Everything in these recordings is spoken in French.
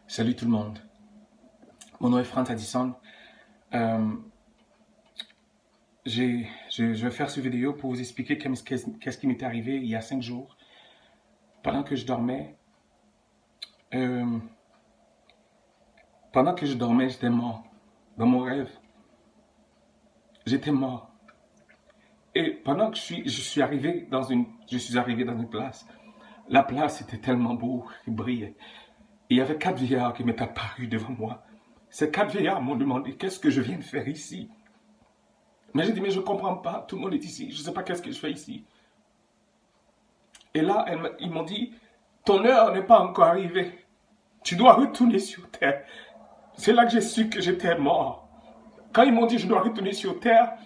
Salut tout le monde. Mon nom est Franz Addison. Euh, je vais faire cette vidéo pour vous expliquer qu'est-ce qui m'est arrivé il y a 5 jours. Pendant que je dormais, euh, j'étais mort. Dans mon rêve, j'étais mort. Et pendant que je suis arrivé dans une place. La place était tellement beau, il brillait. Et il y avait 4 vieillards qui m'étaient apparus devant moi. Ces 4 vieillards m'ont demandé qu'est-ce que je viens de faire ici. Mais j'ai dit, mais je ne comprends pas, tout le monde est ici, je ne sais pas qu'est-ce que je fais ici. Et là, ils m'ont dit, ton heure n'est pas encore arrivée. Tu dois retourner sur terre. C'est là que j'ai su que j'étais mort. Quand ils m'ont dit, je dois retourner sur terre,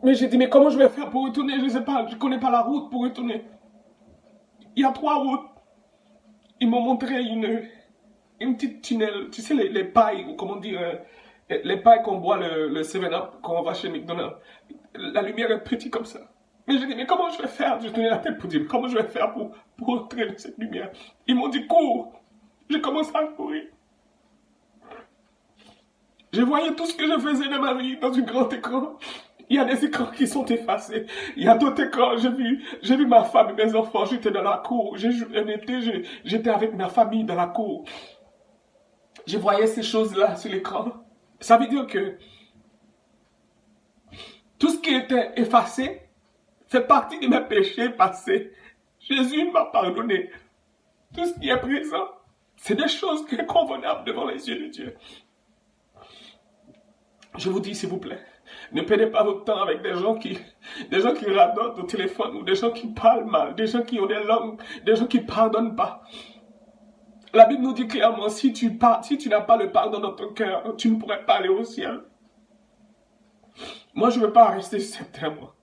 mais j'ai dit, mais comment je vais faire pour retourner? Je ne sais pas, je ne connais pas la route pour retourner. Il y a 3 routes. Ils m'ont montré une petite tunnel, tu sais, les pailles, ou comment dire, les pailles qu'on boit le 7-Up quand on va chez McDonald's. La lumière est petite comme ça. Mais j'ai dit, mais comment je vais faire? Je tenais la tête pour dire, comment je vais faire pour entrer dans cette lumière? Ils m'ont dit, cours. J'ai commencé à courir. Je voyais tout ce que je faisais de ma vie dans un grand écran. Il y a des écrans qui sont effacés. Il y a d'autres écrans. J'ai vu ma femme et mes enfants. J'étais dans la cour. J'étais avec ma famille dans la cour. Je voyais ces choses-là sur l'écran. Ça veut dire que tout ce qui était effacé fait partie de mes péchés passés. Jésus m'a pardonné. Tout ce qui est présent, c'est des choses qui sont convenables devant les yeux de Dieu. Je vous dis, s'il vous plaît, ne perdez pas votre temps avec des gens qui radotent au téléphone, ou des gens qui parlent mal, des gens qui ont des langues, des gens qui ne pardonnent pas. La Bible nous dit clairement, si tu n'as pas le pardon dans ton cœur, tu ne pourrais pas aller au ciel. Moi, je ne veux pas rester sur cette terre, moi.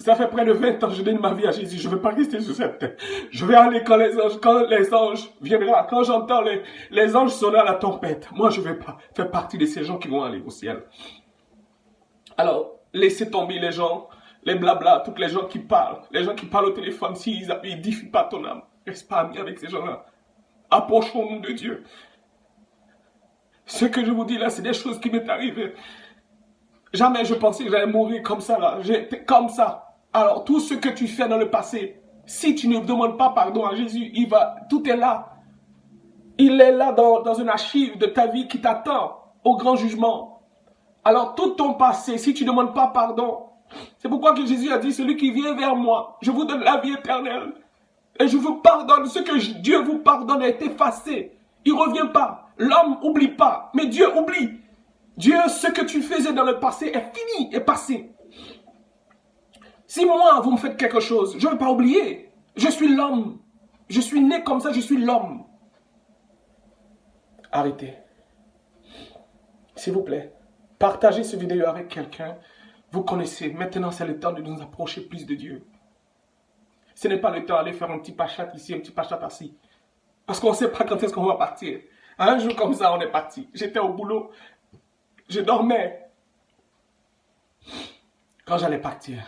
Ça fait près de 20 ans que je donne ma vie à Jésus. Je ne veux pas rester sur cette terre. Je vais aller quand les anges viendront, quand j'entends les anges sonner à la tempête. Moi, je ne vais pas faire partie de ces gens qui vont aller au ciel. Alors, laissez tomber les gens, les blabla, tous les gens qui parlent au téléphone, s'ils n'édifient pas ton âme. Reste pas ami avec ces gens-là. Approchons-nous de Dieu. Ce que je vous dis là, c'est des choses qui m'est arrivées. Jamais je pensais que j'allais mourir comme ça là. J'étais comme ça. Alors, tout ce que tu fais dans le passé, si tu ne demandes pas pardon à Jésus, tout est là. Il est là dans une archive de ta vie qui t'attend au grand jugement. Alors, tout ton passé, si tu ne demandes pas pardon, c'est pourquoi que Jésus a dit, celui qui vient vers moi, je vous donne la vie éternelle. Et je vous pardonne. Ce que Dieu vous pardonne est effacé. Il ne revient pas. L'homme n'oublie pas, mais Dieu oublie. Dieu, ce que tu faisais dans le passé est fini, est passé. Si moi, vous me faites quelque chose, je ne vais pas oublier. Je suis l'homme. Je suis né comme ça, je suis l'homme. Arrêtez. S'il vous plaît, partagez cette vidéo avec quelqu'un. Vous connaissez, maintenant c'est le temps de nous approcher plus de Dieu. Ce n'est pas le temps d'aller faire un petit pachat ici, un petit pachat ici. Parce qu'on ne sait pas quand est-ce qu'on va partir. Un jour comme ça, on est parti. J'étais au boulot. Je dormais. Quand j'allais partir,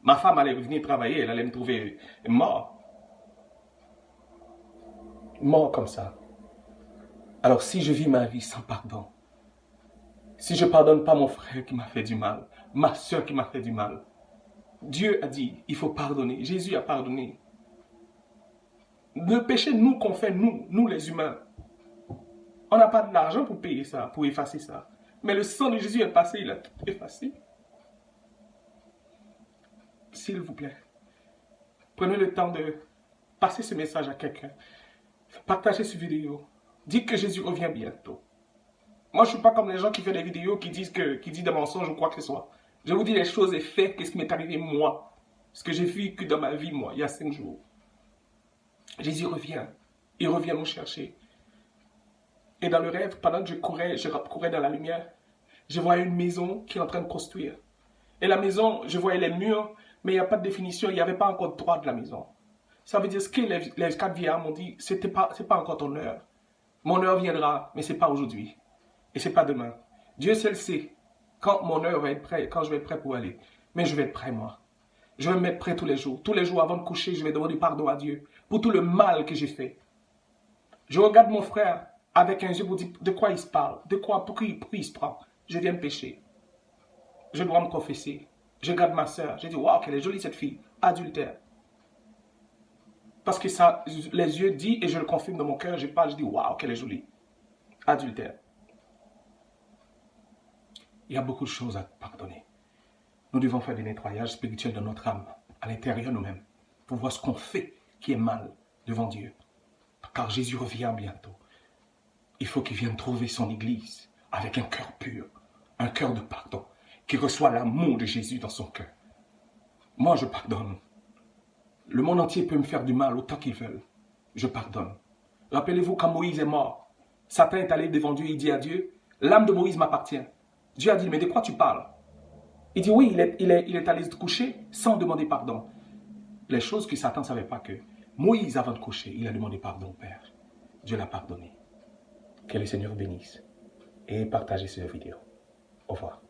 ma femme allait venir travailler. Elle allait me trouver mort. Mort comme ça. Alors si je vis ma vie sans pardon, si je ne pardonne pas mon frère qui m'a fait du mal, ma soeur qui m'a fait du mal, Dieu a dit, il faut pardonner. Jésus a pardonné. Le péché, nous, qu'on fait, nous les humains, on n'a pas d'argent pour payer ça, pour effacer ça. Mais le sang de Jésus est passé, il a tout effacé. S'il vous plaît, prenez le temps de passer ce message à quelqu'un. Partagez cette vidéo. Dites que Jésus revient bientôt. Moi, je ne suis pas comme les gens qui font des vidéos qui disent des mensonges ou quoi que ce soit. Je vous dis les choses et faits, qu'est-ce qui m'est arrivé moi. Ce que j'ai vécu dans ma vie, moi, il y a 5 jours. Jésus revient. Il revient nous chercher. Et dans le rêve, pendant que je courais dans la lumière, je voyais une maison qui est en train de construire. Et la maison, je voyais les murs, mais il n'y a pas de définition, il n'y avait pas encore de droit de la maison. Ça veut dire ce que les 4 vieillards m'ont dit, c'est pas encore ton heure. Mon heure viendra, mais ce n'est pas aujourd'hui. Et ce n'est pas demain. Dieu seul sait quand mon heure va être prêt, quand je vais être prêt pour aller. Mais je vais être prêt, moi. Je vais me mettre prêt tous les jours. Tous les jours avant de coucher, je vais demander pardon à Dieu pour tout le mal que j'ai fait. Je regarde mon frère avec un yeux pour dire de quoi il se parle, de quoi, pourquoi il se prend. Je viens de pécher. Je dois me confesser. Je regarde ma soeur. Je dis, waouh, qu'elle est jolie cette fille. Adultère. Parce que ça, les yeux disent et je le confirme dans mon cœur. Je parle, je dis, waouh, qu'elle est jolie. Adultère. Il y a beaucoup de choses à pardonner. Nous devons faire des nettoyages spirituels de notre âme, à l'intérieur de nous-mêmes, pour voir ce qu'on fait qui est mal devant Dieu. Car Jésus revient bientôt. Il faut qu'il vienne trouver son Église avec un cœur pur, un cœur de pardon, qui reçoit l'amour de Jésus dans son cœur. Moi, je pardonne. Le monde entier peut me faire du mal autant qu'ils veulent. Je pardonne. Rappelez-vous quand Moïse est mort, Satan est allé devant Dieu, il dit à Dieu, l'âme de Moïse m'appartient. Dieu a dit, mais de quoi tu parles? Il dit, oui, il est allé se coucher sans demander pardon. Les choses que Satan ne savait pas que Moïse, avant de coucher, il a demandé pardon au Père. Dieu l'a pardonné. Que le Seigneur bénisse et partagez cette vidéo. Au revoir.